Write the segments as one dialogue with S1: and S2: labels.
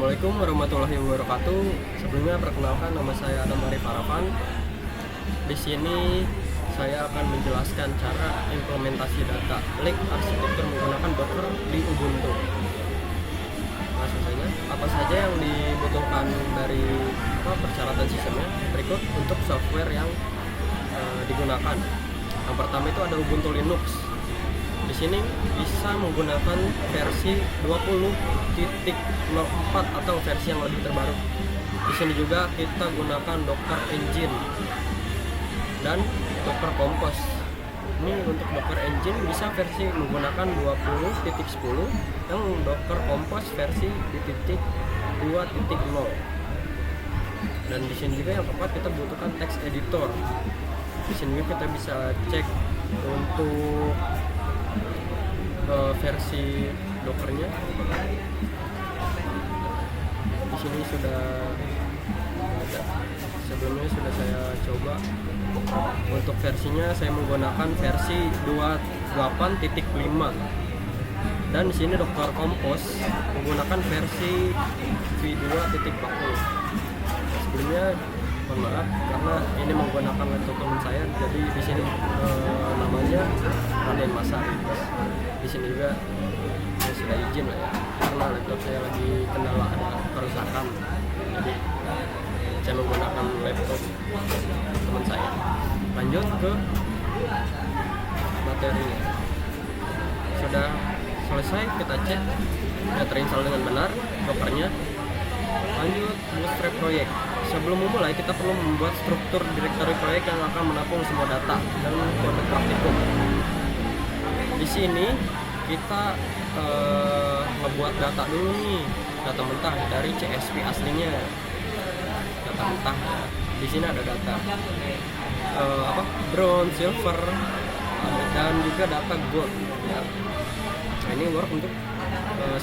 S1: Assalamualaikum warahmatullahi wabarakatuh. Sebelumnya perkenalkan, nama saya Adam Arif Arafan. Di sini saya akan menjelaskan cara implementasi data lake arsitektur menggunakan Docker di Ubuntu. Langsung saja, apa saja yang dibutuhkan dari persyaratan sistemnya? Berikut untuk software yang digunakan. Yang pertama itu ada Ubuntu Linux. Di sini bisa menggunakan versi 20.04 atau versi yang lebih terbaru. Di sini juga kita gunakan Docker Engine dan Docker Compose. Ini untuk Docker Engine bisa versi menggunakan 20.10, yang Docker Compose versi di titik 2.0. Dan di sini juga yang keempat kita butuhkan text editor. Di sini kita bisa cek untuk versi Dockernya. Di sini sudah ada, sebelumnya sudah saya coba. Untuk versinya saya menggunakan versi 28.5 dan di sini Docker Compose menggunakan versi v2.40. Sebelumnya mohon maaf karena ini menggunakan laptop teman saya, jadi di sini namanya Raden Masa. Di sini juga saya sudah izin lah ya, karena laptop saya lagi kendala ada kerusakan, jadi saya menggunakan laptop teman saya. Lanjut ke materinya. Sudah selesai, kita cek sudah terinstall dengan benar Dockernya. Lanjut bootstrap proyek. Sebelum memulai, kita perlu membuat struktur direktori proyek yang akan menampung semua data dan kode praktikum. Di sini kita ngebuat data dulu nih, data mentah dari CSV aslinya, data mentah. Di sini ada data bronze, silver, dan juga data gold. Ya. Nah, ini work untuk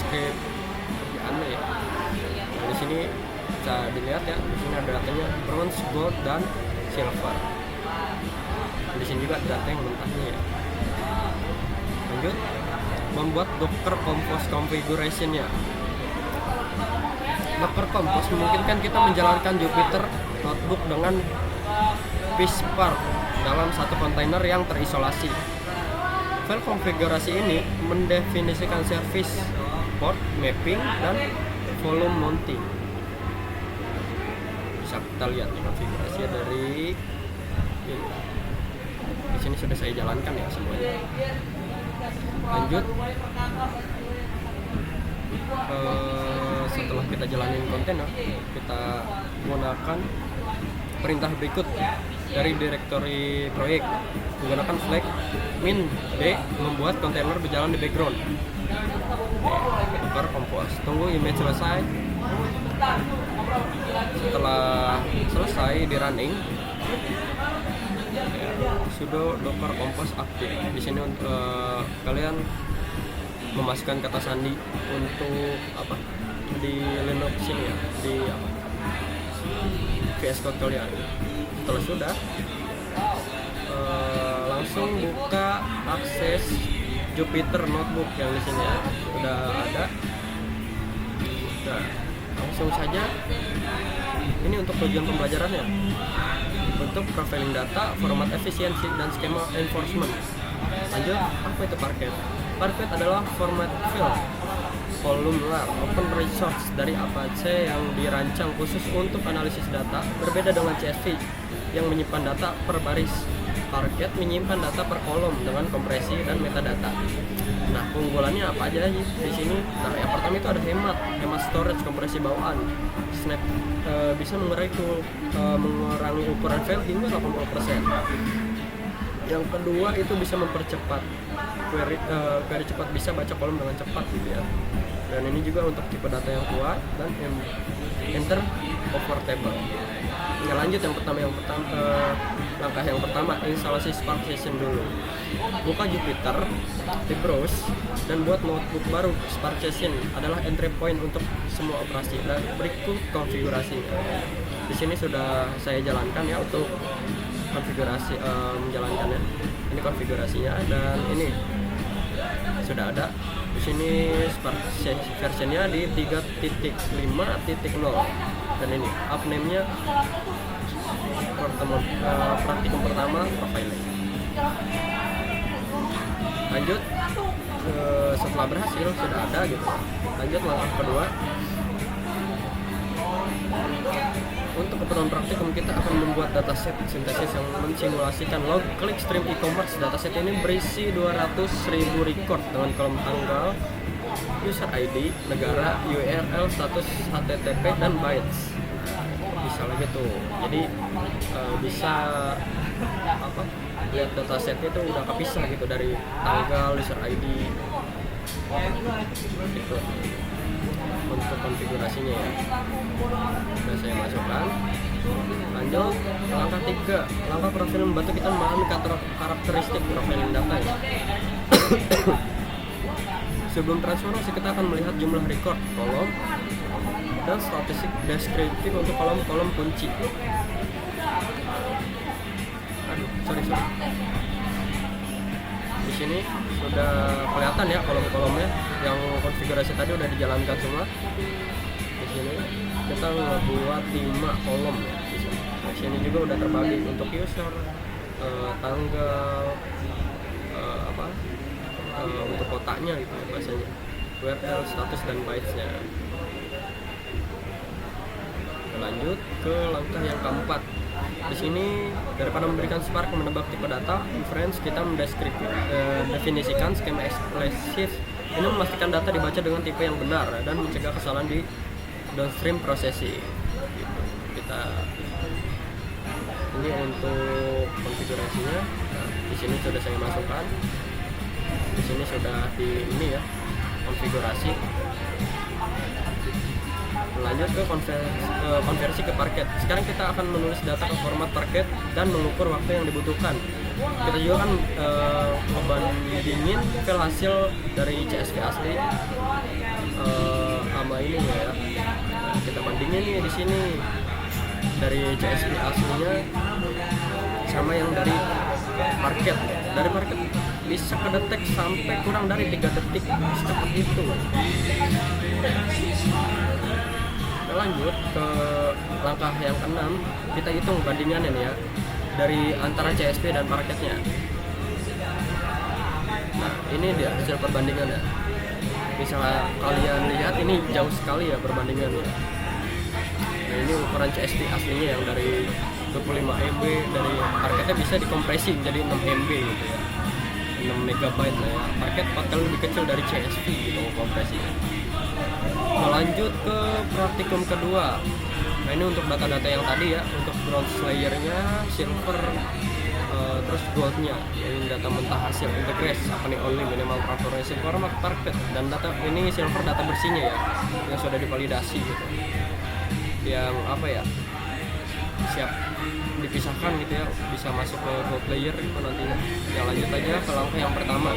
S1: script kerjaannya ya. Nah, di sini bisa dilihat ya, di sini ada datanya bronze, gold, dan silver. Di sini juga data yang mentahnya ya. Lanjut, membuat Docker Compose configuration-nya. Docker Compose memungkinkan kita menjalankan Jupyter Notebook dengan PySpark dalam satu kontainer yang terisolasi. File konfigurasi ini mendefinisikan service, port mapping, dan volume mounting. Bisa kita lihat nih konfigurasinya dari ini. Di sini sudah saya jalankan ya semuanya. Lanjut, setelah kita jalanin kontainer, kita gunakan perintah berikut dari direktori proyek. Menggunakan flag min d membuat kontainer berjalan di background. Docker Compose. Tunggu image selesai. Setelah selesai di running, sudo Docker Compose aktif. Di sini kalian memasukkan kata sandi untuk di Linux ini ya, di VS Code kalian. Setelah sudah, langsung buka akses Jupyter Notebook yang di sini ya, sudah ada. Nah, langsung saja. Ini untuk tujuan pembelajarannya. Untuk profiling data, format efisiensi, dan skema enforcement. Lanjut, apa itu Parquet? Parquet adalah format file columnar open resource dari Apache yang dirancang khusus untuk analisis data, berbeda dengan CSV yang menyimpan data per baris. Parquet menyimpan data per kolom dengan kompresi dan metadata. Nah, keunggulannya apa aja di sini? Nah, yang pertama itu ada hemat storage, kompresi bawaan. Snap bisa mengurangi ukuran file hingga 80%. Yang kedua itu bisa mempercepat query cepat, bisa baca kolom dengan cepat gitu ya. Dan ini juga untuk tipe data yang kuat dan interoperable. Ya, lanjut yang pertama langkah yang pertama, instalasi Spark Session dulu. Buka Jupyter di browse dan buat notebook baru. Spark Session adalah entry point untuk semua operasi. Dan berikut konfigurasinya. Di sini sudah saya jalankan ya untuk konfigurasi menjalankannya. Ini konfigurasinya dan ini sudah ada. Di Di sini Spark versionnya di 3.5.0 dan ini upname-nya praktikum pertama profiling. Lanjut setelah berhasil sudah ada gitu. Lanjut langkah kedua. Untuk keperluan praktikum kita akan membuat dataset sintesis yang mensimulasikan log clickstream e-commerce. Dataset ini berisi 200.000 record dengan kolom tanggal, user ID, negara, URL, status HTTP dan bytes. Bisa lagi tuh. Jadi bisa lihat dataset itu udah kepisah gitu dari tanggal, user ID gitu. Untuk konfigurasinya ya sudah saya masukkan. Lanjut langkah 3, langkah profil membantu kita memahami karakteristik profiling data ya. Sebelum transformasi kita akan melihat jumlah record, kolom, dan statistik deskriptif untuk kolom-kolom kunci. Sorry. Di sini sudah kelihatan ya kolom-kolomnya, yang konfigurasi tadi udah dijalankan semua. Di sini kita membuat 5 kolom ya. Di sini juga udah terbagi untuk user, tanggal, untuk kotaknya gitu ya bahasanya, URL, status dan bytes-nya. Lanjut ke langkah yang keempat. Di sini daripada memberikan Spark menebak tipe data, inference kita mendefinisikan skema eksplisit. Ini memastikan data dibaca dengan tipe yang benar dan mencegah kesalahan di downstream processing. Gitu. Kita ini untuk konfigurasinya. Nah, di sini sudah saya masukkan. Di sini sudah konfigurasi. Lanjut ke konversi ke Parquet. Sekarang kita akan menulis data ke format Parquet dan mengukur waktu yang dibutuhkan. Kita juga kan membandingin file hasil dari CSV asli sama ini ya. Nah, kita bandingin nih di sini dari CSV aslinya sama yang dari Parquet. Dari Parquet bisa kedetek sampai kurang dari 3 detik, secepat itu. Lanjut ke langkah yang ke-6, kita hitung bandingannya nih ya dari antara CSV dan Parquetnya. Nah, ini dia hasil perbandingannya. Misalnya kalian lihat ini jauh sekali ya perbandingannya. Nah, ini ukuran CSV aslinya yang dari 25 MB, dari Parquetnya bisa dikompresi menjadi 6 MB gitu ya, 6 MB lah ya. Parquet 4 kali lebih kecil dari CSV gitu kompresinya. Lanjut ke praktikum kedua. Nah, ini untuk data-data yang tadi ya, untuk bronze layernya, silver, terus goldnya, ini data mentah hasil integrate, only minimal transformation format Parquet, dan data ini silver data bersihnya ya, yang sudah divalidasi gitu, yang siap dipisahkan gitu ya, bisa masuk ke gold layer gitu nantinya. Yang lanjut aja ke langkah yang pertama.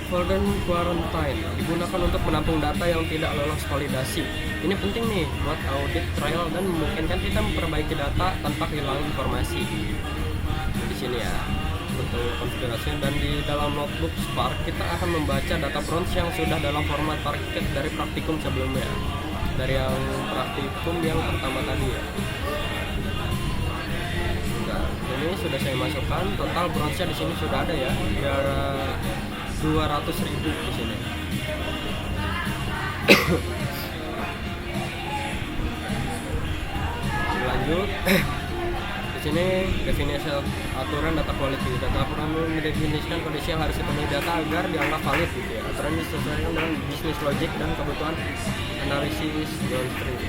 S1: Golden Quarantine digunakan untuk menampung data yang tidak lolos validasi. Ini penting nih buat audit, trial, dan memungkinkan kita memperbaiki data tanpa kehilangan informasi. Di sini ya untuk konfigurasi, dan di dalam notebook Spark kita akan membaca data bronze yang sudah dalam format Parquet dari praktikum sebelumnya, dari yang praktikum yang pertama tadi ya. Nah, ini sudah saya masukkan. Total bronze-nya di sini sudah ada ya. 200.000 di sini. Lanjut. Di sini definisi aturan data quality. Data aturan mendefinisikan kondisi yang harus dipenuhi data agar dianggap valid gitu ya. Aturan disesuaikan dengan bisnis logic dan kebutuhan analisis downstream.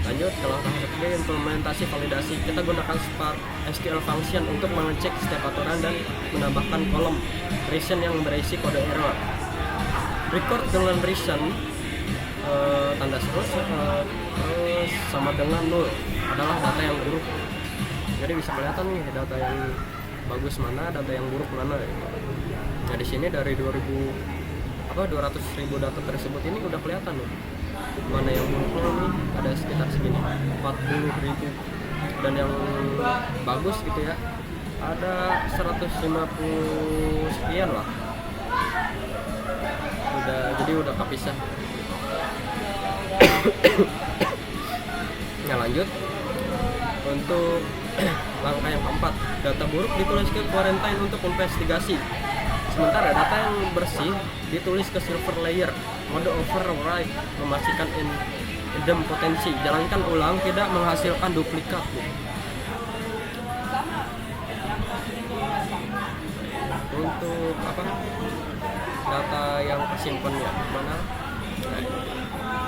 S1: Lanjut ke langkah ketiga, implementasi validasi. Kita gunakan Spark SQL function untuk mengecek setiap aturan dan menambahkan kolom reason yang berisi kode error. Record dengan reason tanda terus sama dengan 0 adalah data yang buruk. Jadi bisa kelihatan nih data yang bagus mana, data yang buruk mana. Nah, di sini dari 200.000 data tersebut ini udah kelihatan nih. Mana yang buruknya nih ada sekitar segini, 40.000, dan yang bagus gitu ya ada 150 sekian lah. udah kepisah. Nah, lanjut untuk langkah yang keempat, data buruk ditulis ke quarantine untuk investigasi. Sementara data yang bersih ditulis ke silver layer. Mode override memastikan idem potensi. Jalankan ulang, tidak menghasilkan duplikat. Untuk data yang tersimpan ya mana?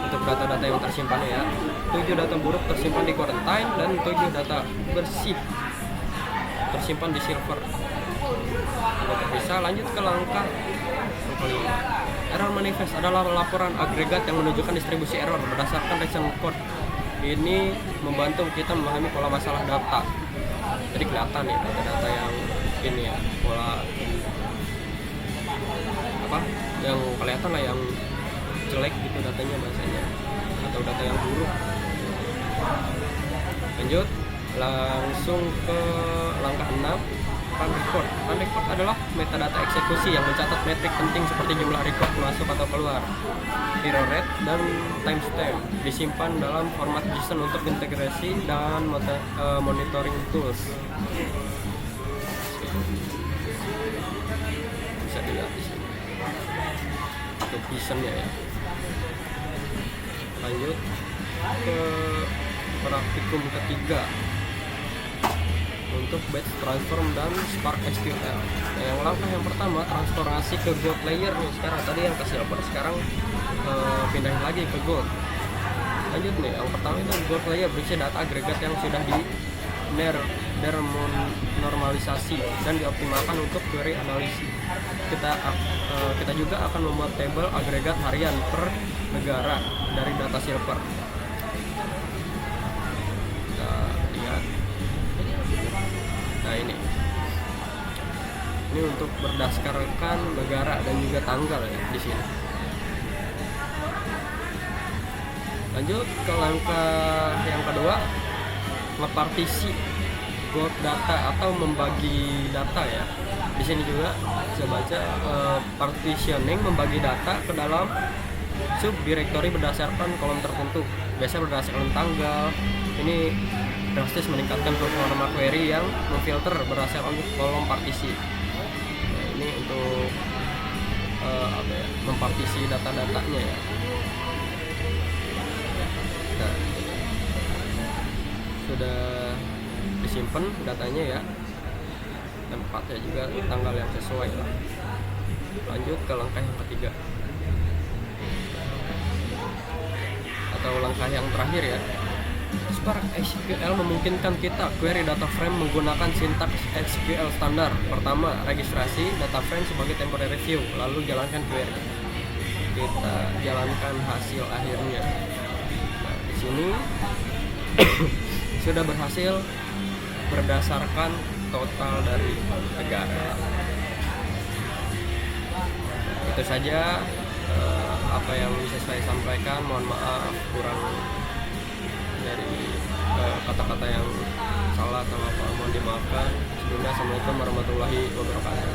S1: Untuk data-data yang tersimpan ya, 7 data buruk tersimpan di quarantine dan 7 data bersih tersimpan di silver. Kita bisa lanjut ke langkah kelima. Error manifest adalah laporan agregat yang menunjukkan distribusi error berdasarkan reason code. Ini membantu kita memahami pola masalah data. Jadi kelihatan ya data-data yang ini ya, pola yang kelihatan lah, yang jelek gitu datanya bahasanya, atau data yang buruk. Lanjut langsung ke langkah 6, run record. Run record adalah metadata eksekusi yang mencatat metrik penting seperti jumlah record masuk atau keluar, error rate, dan timestamp. Disimpan dalam format JSON untuk integrasi dan monitoring tools. Bisa dilihat di sini untuk JSON-nya ya. Lanjut ke praktikum ketiga untuk batch transform dan Spark SQL. Nah, yang langkah yang pertama, transformasi ke gold layer nih. Sekarang tadi yang ke silver, sekarang pindahin lagi ke gold. Lanjut nih, yang pertama itu gold layer berisi data agregat yang sudah di normalisasi dan dioptimalkan untuk query analisis. Kita juga akan membuat tabel agregat harian per negara dari data silver. Kita lihat. Nah, ini untuk berdasarkan negara dan juga tanggal ya di sini. Lanjut ke langkah yang kedua, ngepartisi gold data atau membagi data ya. Di sini juga bisa baca partitioning, membagi data ke dalam subdirektori berdasarkan kolom tertentu, biasa berdasarkan tanggal. Ini drastis meningkatkan performa query yang memfilter berdasarkan kolom partisi. Nah, ini untuk mempartisi data-datanya ya. Nah, sudah disimpan datanya ya, tempatnya juga tanggal yang sesuai lah. Lanjut ke langkah yang ketiga atau langkah yang terakhir ya. Spark SQL memungkinkan kita query data frame menggunakan sintaks SQL standar. Pertama, registrasi data frame sebagai temporary view, lalu jalankan query. Kita jalankan hasil akhirnya. Nah, di sini sudah berhasil berdasarkan total dari negara. Itu saja apa yang bisa saya sampaikan. Mohon maaf kurang dari kata-kata yang salah atau apa, mohon dimaafkan. Sebelumnya, assalamualaikum warahmatullahi wabarakatuh.